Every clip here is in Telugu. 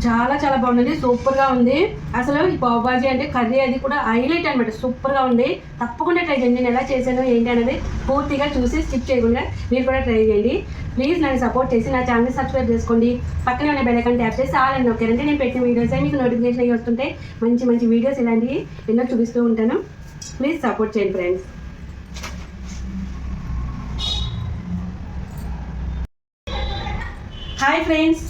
చాలా చాలా బాగుంది, సూపర్గా ఉంది. అసలు ఈ పావ్ బాజీ అంటే కర్రీ అది కూడా హైలైట్ అనమాట, సూపర్గా ఉంది. తప్పకుండా ట్రై చేయండి. నేను ఎలా చేశాను ఏంటి అనేది పూర్తిగా చూసి స్కిప్ చేయకుండా మీరు కూడా ట్రై చేయండి. ప్లీజ్ నన్ను సపోర్ట్ చేసి నా ఛానల్ సబ్స్క్రైబ్ చేసుకోండి. పక్కనే ఉన్న బెల్ ఐకాన్ ట్యాప్ చేసి ఆల్ అని నొక్కారంటే నేను పెట్టిన వీడియోస్ మీకు నోటిఫికేషన్ అయ్యి వస్తుంటే మంచి మంచి వీడియోస్ ఇలాంటివి ఎన్నో చూపిస్తూ ఉంటాను. ప్లీజ్ సపోర్ట్ చేయండి ఫ్రెండ్స్. హాయ్ ఫ్రెండ్స్,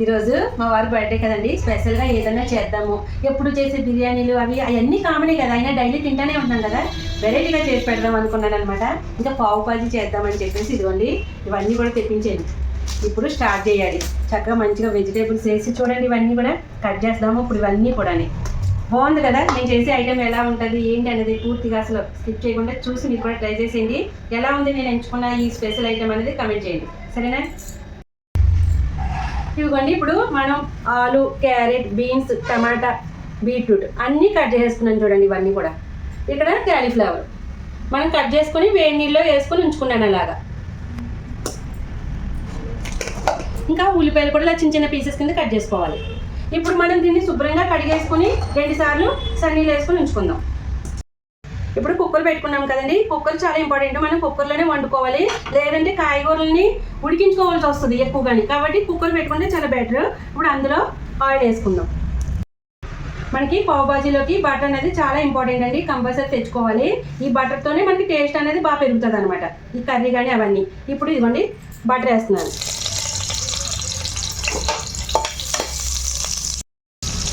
ఈరోజు మా వారి బర్త్డే కదండి. స్పెషల్గా ఏదైనా చేద్దాము. ఎప్పుడు చేసే బిర్యానీలు అవన్నీ కామనే కదా, అయినా డైలీ తింటానే ఉన్నాం కదా, వెరైటీగా చేసి పెడదాం అనుకున్నాను అనమాట. ఇంకా పావు బాజీ చేద్దామని చెప్పేసి ఇదిగోండి ఇవన్నీ కూడా తెప్పించాను. ఇప్పుడు స్టార్ట్ చేయాలి. చక్కగా మంచిగా వెజిటేబుల్స్ వేసి చూడండి, ఇవన్నీ కూడా కట్ చేద్దాము. ఇప్పుడు ఇవన్నీ కూడా బాగుంది కదా. నేను చేసే ఐటెం ఎలా ఉంటుంది ఏంటి అనేది పూర్తిగా అసలు స్కిప్ చేయకుండా చూసి మీరు కూడా ట్రై చేసేయండి. ఎలా ఉంది నేను ఎంచుకున్న ఈ స్పెషల్ ఐటెం అనేది కమెంట్ చేయండి, సరేనా? ఇదిగోండి ఇప్పుడు మనం ఆలు, క్యారెట్, బీన్స్, టమాటా, బీట్రూట్ అన్నీ కట్ చేసుకున్నాను చూడండి. ఇవన్నీ కూడా ఇక్కడ క్యాలీఫ్లవర్ మనం కట్ చేసుకొని వేడి నీళ్ళలో వేసుకొని ఉంచుకున్నాను అలాగా. ఇంకా ఉల్లిపాయలు కూడా ఇలా చిన్న చిన్న పీసెస్ కింద కట్ చేసుకోవాలి. ఇప్పుడు మనం దీన్ని శుభ్రంగా కడిగేసుకొని 2 సార్లు సన్నీళ్ళు వేసుకొని ఉంచుకుందాం. ఇప్పుడు కుక్కర్ పెట్టుకున్నాం కదండి. కుక్కర్ చాలా ఇంపార్టెంట్. మనం కుక్కర్లోనే వండుకోవాలి, లేదంటే కాయగూరలని ఉడికించుకోవాల్సి వస్తుంది ఎక్కువగాని. కాబట్టి కుక్కర్ పెట్టుకుంటే చాలా బెటర్. ఇప్పుడు అందులో ఆయిల్ వేసుకుందాం. మనకి పావ్ బాజీలోకి బటర్ అనేది చాలా ఇంపార్టెంట్ అండి, కంపల్సరీ తెచ్చుకోవాలి. ఈ బటర్తోనే మనకి టేస్ట్ అనేది బాగా పెరుగుతుంది అనమాట, ఈ కర్రీ కానీ అవన్నీ. ఇప్పుడు ఇదిగోండి బటర్ వేస్తున్నాను.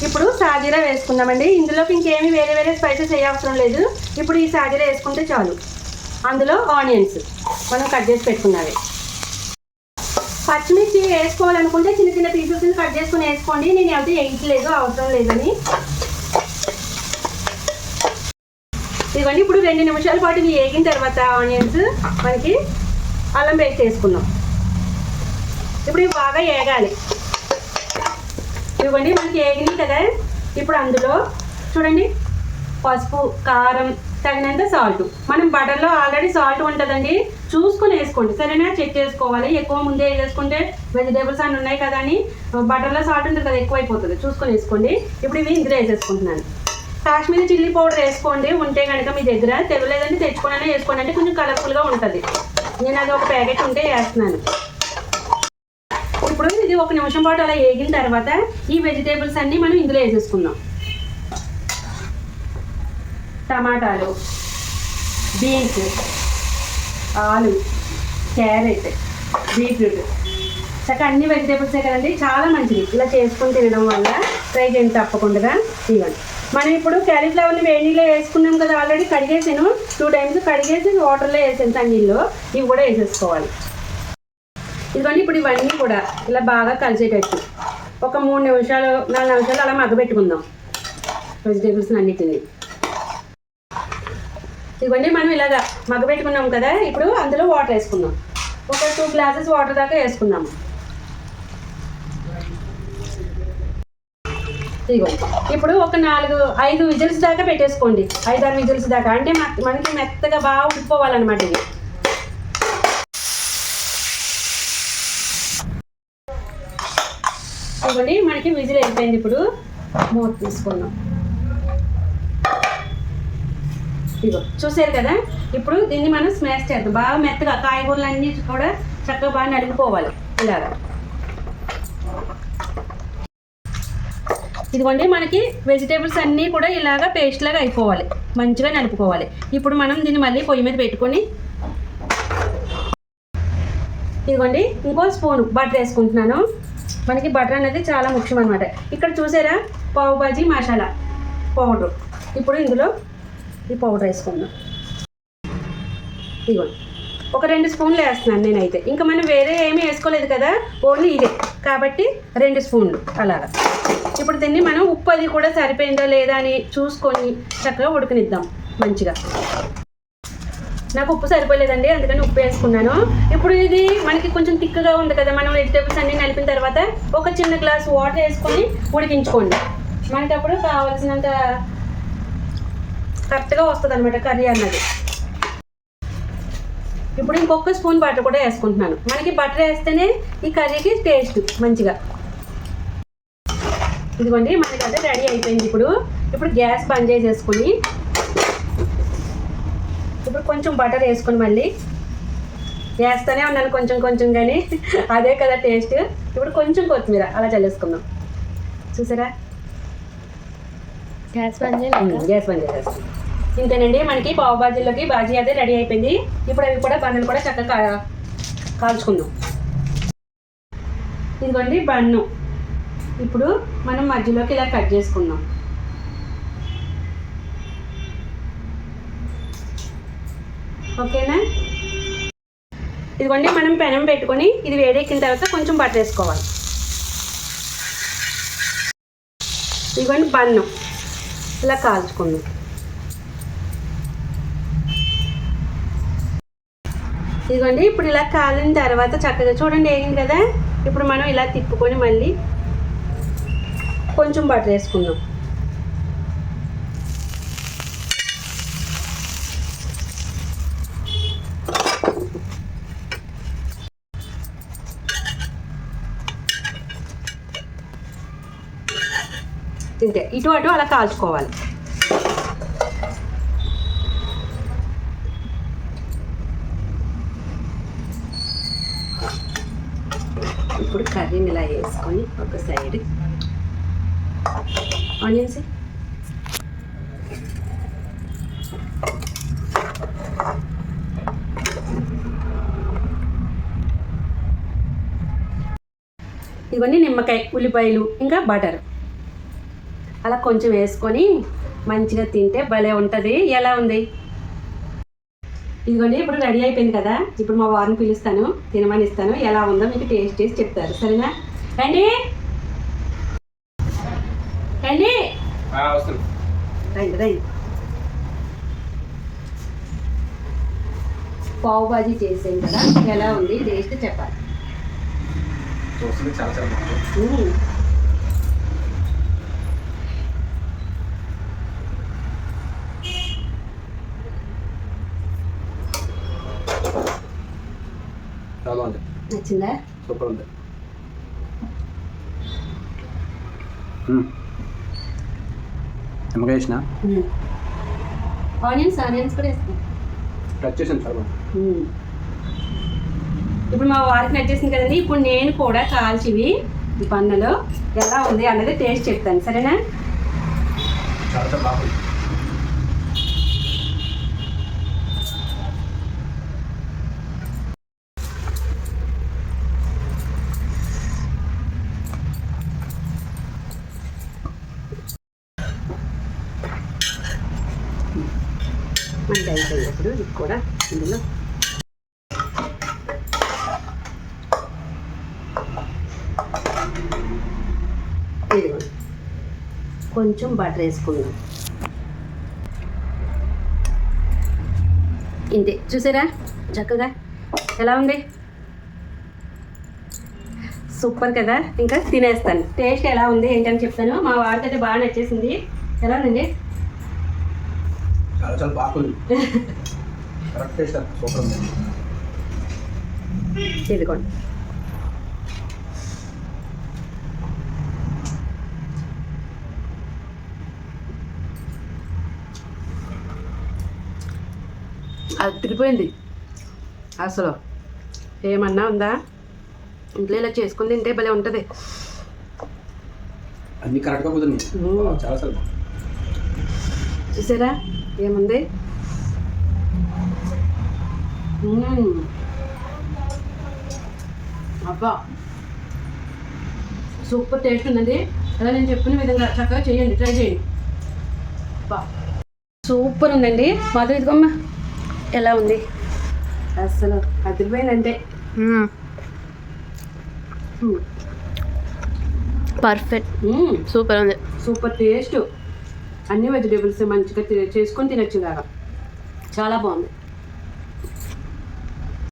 ఇప్పుడు సాజీరా వేసుకుందామండి. ఇందులోకి ఇంకేమీ వేరే వేరే స్పైసెస్ ఏ అవసరం లేదు. ఇప్పుడు ఈ సాజీరా వేసుకుంటే చాలు. అందులో ఆనియన్స్ మనం కట్ చేసి పెట్టుకున్నవి. పచ్చిమిర్చి వేసుకోవాలనుకుంటే చిన్న చిన్న పీసెస్ కట్ చేసుకుని వేసుకోండి. నేను అయితే వేయట్లేదు, అవసరం లేదని. ఇవన్నీ ఇప్పుడు 2 నిమిషాల పాటు ఇవి వేగిన తర్వాత ఆనియన్స్ మనకి అల్లం పేస్ట్ వేసుకుందాం. ఇప్పుడు ఇవి బాగా వేగాలి. ఇవ్వండి మనకి వేగినాయి కదా. ఇప్పుడు అందులో చూడండి పసుపు, కారం, తగినంత సాల్ట్. మనం బటర్లో ఆల్రెడీ సాల్ట్ ఉంటుందండి, చూసుకొని వేసుకోండి, సరేనా? చెక్ చేసుకోవాలి. ఎక్కువ ముందే వేసుకుంటే వెజిటేబుల్స్ అన్నీ ఉన్నాయి కదా అని బటర్లో సాల్ట్ ఉంటుంది కదా, ఎక్కువ అయిపోతుంది, చూసుకొని వేసుకోండి. ఇప్పుడు ఇవి ఇందులో వేసేసుకుంటున్నాను. కాశ్మీరీ చిల్లీ పౌడర్ వేసుకోండి ఉంటే కనుక మీ దగ్గర. తెలియలేదంటే తెచ్చుకోనైనా వేసుకోండి, అంటే కొంచెం కలర్ఫుల్గా ఉంటుంది. నేను అది ఒక ప్యాకెట్ ఉంటే వేస్తున్నాను. ఇప్పుడు ఇది 1 నిమిషం పాటు అలా వేగిన తర్వాత ఈ వెజిటేబుల్స్ అన్నీ మనం ఇందులో వేసేసుకుందాం. టమాటాలు, బీన్స్, ఆలు, క్యారెట్, బీట్రూట్, చక్కగా అన్ని వెజిటేబుల్సే కదండి, చాలా మంచిది. ఇలా చేసుకొని తినడం వల్ల ట్రై చేయండి తప్పకుండా. ఇవ్వండి మనం ఇప్పుడు క్యాలీఫ్లవర్ని వేడి నీళ్ళలో వేసుకున్నాం కదా, ఆల్రెడీ కడిగేసాను 2 టైమ్స్ కడిగేసి వాటర్లో వేసాను తన్నీళ్ళు. ఇవి కూడా వేసేసుకోవాలి. ఇదిగోండి ఇప్పుడు ఇవన్నీ కూడా ఇలా బాగా కలిసేటట్టు ఒక 3 నిమిషాలు 4 నిమిషాలు అలా మగ్గబెట్టుకుందాం వెజిటేబుల్స్ అన్నిటిని. ఇదిగోండి మనం ఇలాగా మగ్గబెట్టుకున్నాం కదా. ఇప్పుడు అందులో వాటర్ వేసుకుందాం. ఒక 2 గ్లాసెస్ వాటర్ దాకా వేసుకుందాము. ఇదిగోండి ఇప్పుడు ఒక 4-5 విజిల్స్ దాకా పెట్టేసుకోండి. 5-6 విజిల్స్ దాకా, అంటే మనకి మెత్తగా బాగా ఉడికిపోవాలన్నమాట ఇది. ఇవ్వండి మనకి విజిల్ అయిపోయింది. ఇప్పుడు మూత తీసుకుందాం. ఇదిగో చూసారు కదా. ఇప్పుడు దీన్ని మనం స్మాష్ చేద్దాం బాగా మెత్తగా. కాయగూరలు అన్నీ కూడా చక్కగా బాగా నలిగిపోవాలి ఇలాగా. ఇదిగోండి మనకి వెజిటేబుల్స్ అన్నీ కూడా ఇలాగా పేస్ట్ లాగా అయిపోవాలి, మంచిగా నలుపుకోవాలి. ఇప్పుడు మనం దీన్ని మళ్ళీ పొయ్యి మీద పెట్టుకొని ఇదిగోండి ఇంకో స్పూన్ బటర్ వేసుకుంటున్నాను. మనకి బటర్ అనేది చాలా ముఖ్యం అనమాట. ఇక్కడ చూసారా పావు బాజీ మసాలా పౌడర్. ఇప్పుడు ఇందులో ఈ పౌడర్ వేసుకుందాం. ఇదిగోండి ఒక 2 స్పూన్లు వేస్తున్నాను నేనైతే. ఇంకా మనం వేరే ఏమీ వేసుకోలేదు కదా, ఓన్లీ ఇదే కాబట్టి 2 స్పూన్లు అలాగా. ఇప్పుడు దీన్ని మనం ఉప్పు అది కూడా సరిపోయిందో లేదా అని చూసుకొని చక్కగా ఉడకనిద్దాం మంచిగా. నాకు ఉప్పు సరిపోలేదండి, అందుకని ఉప్పు వేసుకున్నాను. ఇప్పుడు ఇది మనకి కొంచెం థిక్గా ఉంది కదా, మనం వెజిటేబుల్స్ అన్నీ నలిపిన తర్వాత ఒక చిన్న గ్లాస్ వాటర్ వేసుకొని ఉడికించుకోండి. మనకి అప్పుడు కావాల్సినంత కరెక్ట్గా వస్తుంది అనమాట కర్రీ అన్నది. ఇప్పుడు ఇంకొక స్పూన్ బటర్ కూడా వేసుకుంటున్నాను. మనకి బటర్ వేస్తేనే ఈ కర్రీకి టేస్ట్ మంచిగా. ఇదిగోండి మనకైతే రెడీ అయిపోయింది. ఇప్పుడు గ్యాస్ బంద్ చేసేసుకుని ఇప్పుడు కొంచెం బటర్ వేసుకొని మళ్ళీ వేస్తూనే ఉన్నాను కొంచెం కానీ అదే కదా టేస్ట్. ఇప్పుడు కొంచెం కొత్తిమీర అలా చల్లేసుకుందాం. చూసారా, గ్యాస్ బంద్ చేసేస్తాం. ఇంతేనండి, మనకి పావు బాజీలోకి బాజీ అయితే రెడీ అయిపోయింది. ఇప్పుడు అవి కూడా బన్నులు కూడా చక్కగా కాల్చుకుందాం. ఇదిగోండి బన్ను. ఇప్పుడు మనం మధ్యలోకి ఇలా కట్ చేసుకుందాం. ఓకేనా? ఇదిగోండి మనం పెనం పెట్టుకొని ఇది వేడెక్కిన తర్వాత కొంచెం బటర్ వేసుకోవాలి. ఇదిగోండి బన్ను ఇలా కాల్చుకుందాం. ఇదిగోండి ఇప్పుడు ఇలా కాలిన తర్వాత చక్కగా చూడండి వేగింది కదా. ఇప్పుడు మనం ఇలా తిప్పుకొని మళ్ళీ కొంచెం బటర్ వేసుకుందాం. తింటే ఇటు అటు అలా కాల్చుకోవాలి. ఇప్పుడు కర్రీని ఇలా వేసుకొని ఒక సైడ్ ఆనియన్స్ ఇవన్నీ నిమ్మకాయ, ఉల్లిపాయలు, ఇంకా బటర్ అలా కొంచెం వేసుకొని మంచిగా తింటే భలే ఉంటుంది. ఎలా ఉంది? ఇదిగోండి ఇప్పుడు రెడీ అయిపోయింది కదా. ఇప్పుడు మా వారిని పిలుస్తాను, తినమని ఇస్తాను. ఎలా ఉందో మీకు టేస్ట్ చేసి చెప్తారు. సరేనా? రండి రండి రండి రండి. పావు బాజీ చేసాను కదా, ఎలా ఉంది టేస్ట్ చెప్పాలి. నచ్చిందా? సూపర్ ఉంది. నిమ్మకాయ వేసిన ఆనియన్స్ కూడా వేస్తాం. టచ్ చేసాను చాలా. ఇప్పుడు మా వారికి నచ్చేసింది కదండి. ఇప్పుడు నేను కూడా కాల్చివి ఈ పన్నులో ఎలా ఉంది అన్నది టేస్ట్ చెప్తాను. సరేనా? చాలా బాగుంది. మంచి అయిపోయినప్పుడు ఇది కూడా ఇందులో కొంచెం బటర్ వేసుకుందాం. ఇంతే, చూసారా చక్కగా ఎలా ఉంది? సూపర్ కదా. ఇంకా తినేస్తాను. టేస్ట్ ఎలా ఉంది ఏంటని చెప్తాను. మా వారికి అయితే బాగా నచ్చేసింది. ఎలా ఉందండి? చాలా బాగుంది. కరెక్ట్ టేస్ట్ సూపర్ ఉంది. ఇదిగోండి అది తిరిగిపోయింది అసలు. ఏమన్నా ఉందా? ఇంట్లో ఇలా చేసుకుని తింటే భలే ఉంటుంది. అన్ని కరెక్ట్గా కుదిరింది. చాలా చాలా చూసారా ఏముంది? అబ్బా సూపర్ టేస్ట్ ఉన్నది. అలా నేను చెప్పిన విధంగా చక్కగా చేయండి, ట్రై చేయండి. అబ్బా సూపర్ ఉందండి. మాధవి ఇదిగోమ్మా ఎలా ఉంది? అసలు అదిరిపోయిందంటే పర్ఫెక్ట్. సూపర్ ఉంది. Super taste. అన్ని వెజిటేబుల్స్ మంచిగా చేసుకొని తినచ్చు. చాలా బాగుంది.